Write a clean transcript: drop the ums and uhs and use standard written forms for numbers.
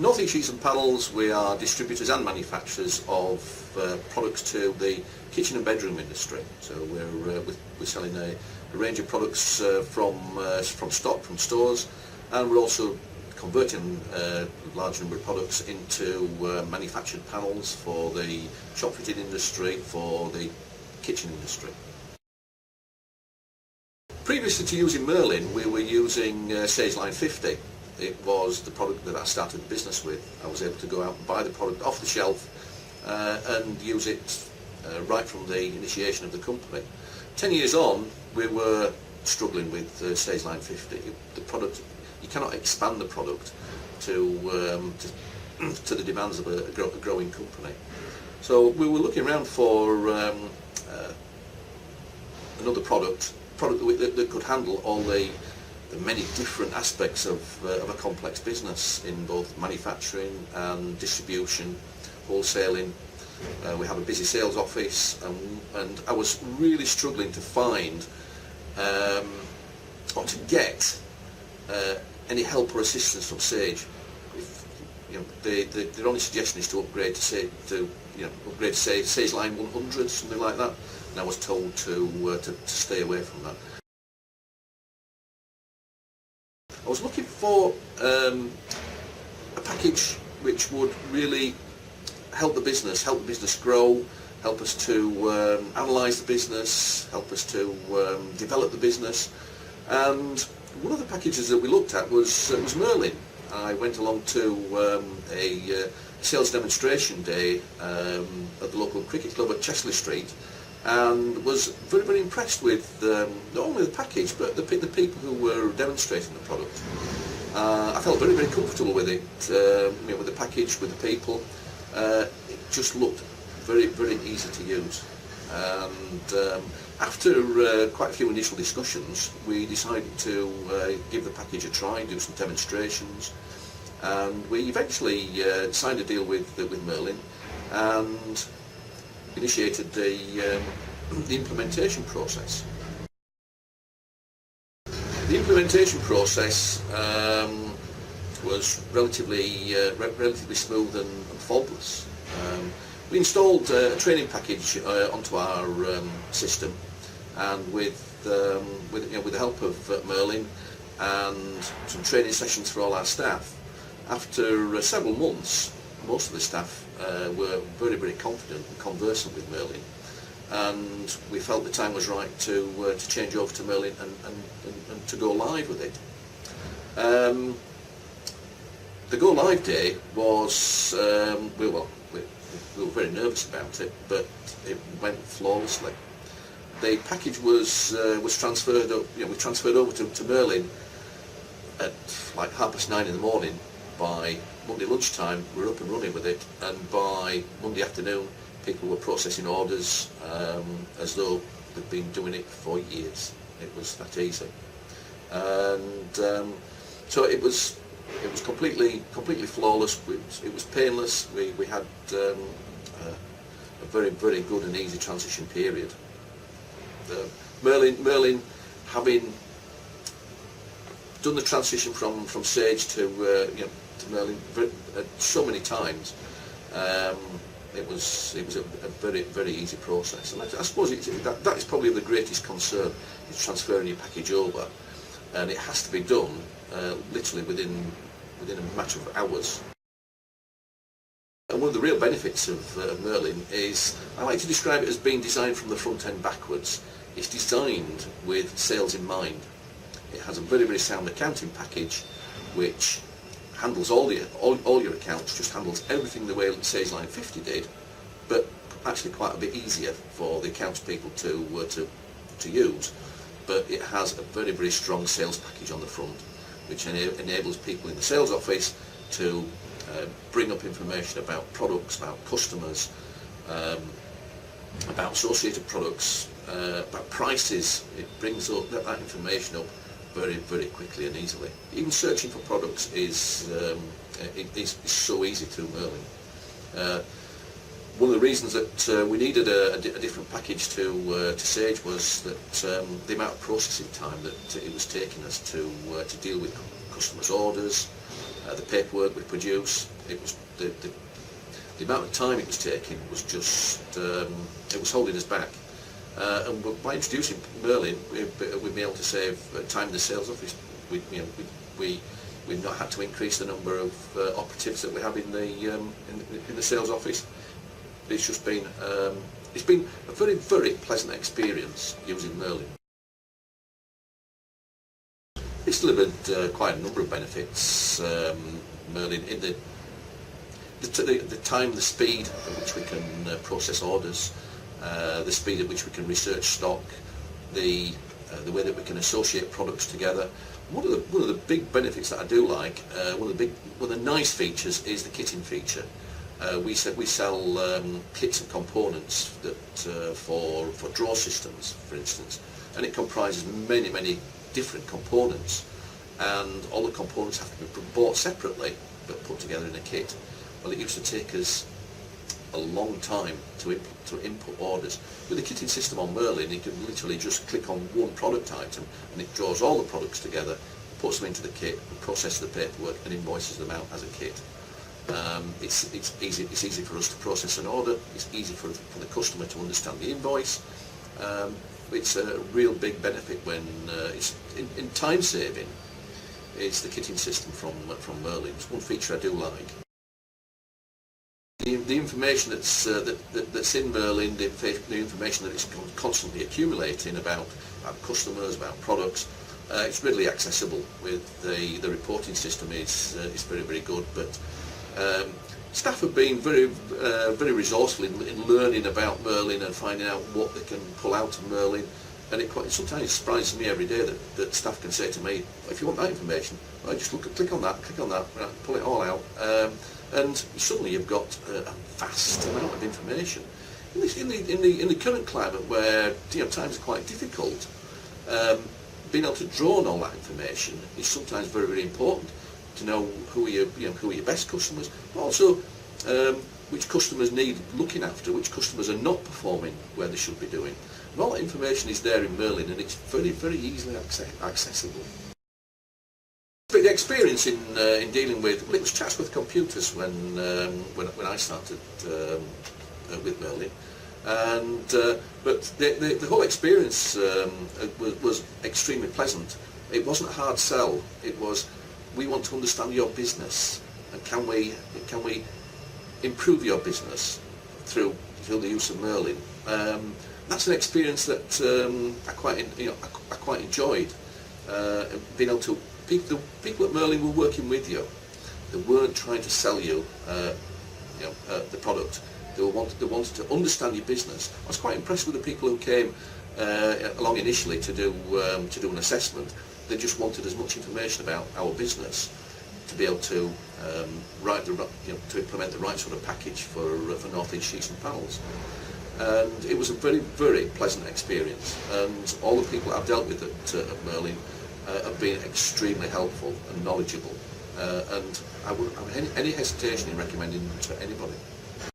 North East Sheets and Panels, we are distributors and manufacturers of products to the kitchen and bedroom industry. So we're selling a range of products from stock, from stores, and we're also converting a large number of products into manufactured panels for the shop fitting industry, for the kitchen industry. Previously to using Merlin, we were using Sage Line 50. It was the product that I started the business with. I was able to go out and buy the product off the shelf and use it right from the initiation of the company. 10 years on, we were struggling with Sage Line 50. The product, you cannot expand the product to the demands of a growing company. So we were looking around for another product that could handle all the many different aspects of a complex business in both manufacturing and distribution, wholesaling. We have a busy sales office, and I was really struggling to find or to get any help or assistance from Sage. Their only suggestion is to upgrade to Sage Line 100, something like that, and I was told to stay away from that. I was looking for a package which would really help the business grow, help us to analyse the business, help us to develop the business. And one of the packages that we looked at was Merlin. I went along to a sales demonstration day at the local cricket club at Chesley Street, and was very, very impressed with not only the package but the people who were demonstrating the product. I felt very, very comfortable with it, with the package, with the people. It just looked very, very easy to use. And after quite a few initial discussions, we decided to give the package a try, do some demonstrations, and we eventually signed a deal with Merlin and initiated the implementation process. The implementation process was relatively smooth and faultless. We installed a training package onto our system, and with the help of Merlin and some training sessions for all our staff, after several months, most of the staff were very, very confident and conversant with Merlin, and we felt the time was right to change over to Merlin and to go live with it. The go live day was we were very nervous about it, but it went flawlessly. The package was transferred up. We transferred over to Merlin at like 9:30 in the morning. By Monday lunchtime, we were up and running with it, and by Monday afternoon, people were processing orders as though they'd been doing it for years. It was that easy, and so it was completely flawless. It was painless. We had a very, very good and easy transition period. Merlin, having done the transition from Sage to Merlin so many times, it was a very, very easy process. And I suppose that is probably the greatest concern, is transferring your package over, and it has to be done literally within a matter of hours. And one of the real benefits of Merlin is, I like to describe it as being designed from the front end backwards. It's designed with sales in mind. It has a very, very sound accounting package which handles all your accounts, just handles everything the way Sage Line 50 did, but actually quite a bit easier for the accounts people to use. But it has a very, very strong sales package on the front, which enables people in the sales office to bring up information about products, about customers, about associated products, about prices. It brings up that information up very, very quickly and easily. Even searching for products is so easy through Merlin. One of the reasons that we needed a different package to Sage was that the amount of processing time that it was taking us to deal with customers' orders, the paperwork we produce. It was the amount of time it was taking was just it was holding us back. And by introducing Merlin, we've been able to save time in the sales office. We've not had to increase the number of operatives that we have in the sales office. It's just been it's been a very, very pleasant experience using Merlin. It's delivered quite a number of benefits. Merlin, in the time, the speed at which we can process orders, the speed at which we can research stock, the way that we can associate products together. One of the big benefits that I do like, one of the nice features is the kitting feature. We sell kits and components that for drawer systems, for instance, and it comprises many different components, and all the components have to be bought separately but put together in a kit. Well, it used to take us a long time to input orders. With the kitting system on Merlin, you can literally just click on one product item and it draws all the products together, puts them into the kit, and processes the paperwork and invoices them out as a kit. It's easy for us to process an order. It's easy for the customer to understand the invoice. It's a real big benefit when it's in time saving. It's the kitting system from Merlin. It's one feature I do like. The information that's in Merlin, the information that it's constantly accumulating about customers, about products, it's readily accessible. With the reporting system is very good. But staff have been very resourceful in learning about Merlin and finding out what they can pull out of Merlin. And it sometimes surprises me every day that staff can say to me, if you want that information, well, just click on that, pull it all out. And suddenly you've got a vast amount of information. In the current climate, where times are quite difficult, being able to draw on all that information is sometimes very important. To know who are your best customers, but also which customers need looking after, which customers are not performing where they should be doing. And all that information is there in Merlin, and it's very easily accessible. But the experience in dealing with, well, it was Chatsworth Computers when I started with Merlin, and but the whole experience was extremely pleasant. It wasn't a hard sell. It was, we want to understand your business, and can we improve your business through the use of Merlin. That's an experience that I quite enjoyed. Being able to, the people at Merlin were working with you. They weren't trying to sell you, the product. They wanted to understand your business. I was quite impressed with the people who came along initially to do an assessment. They just wanted as much information about our business to be able to to implement the right sort of package for North East Sheets and Panels. And it was a very pleasant experience. And all the people I've dealt with at Merlin have been extremely helpful and knowledgeable. And I wouldn't have any hesitation in recommending them to anybody.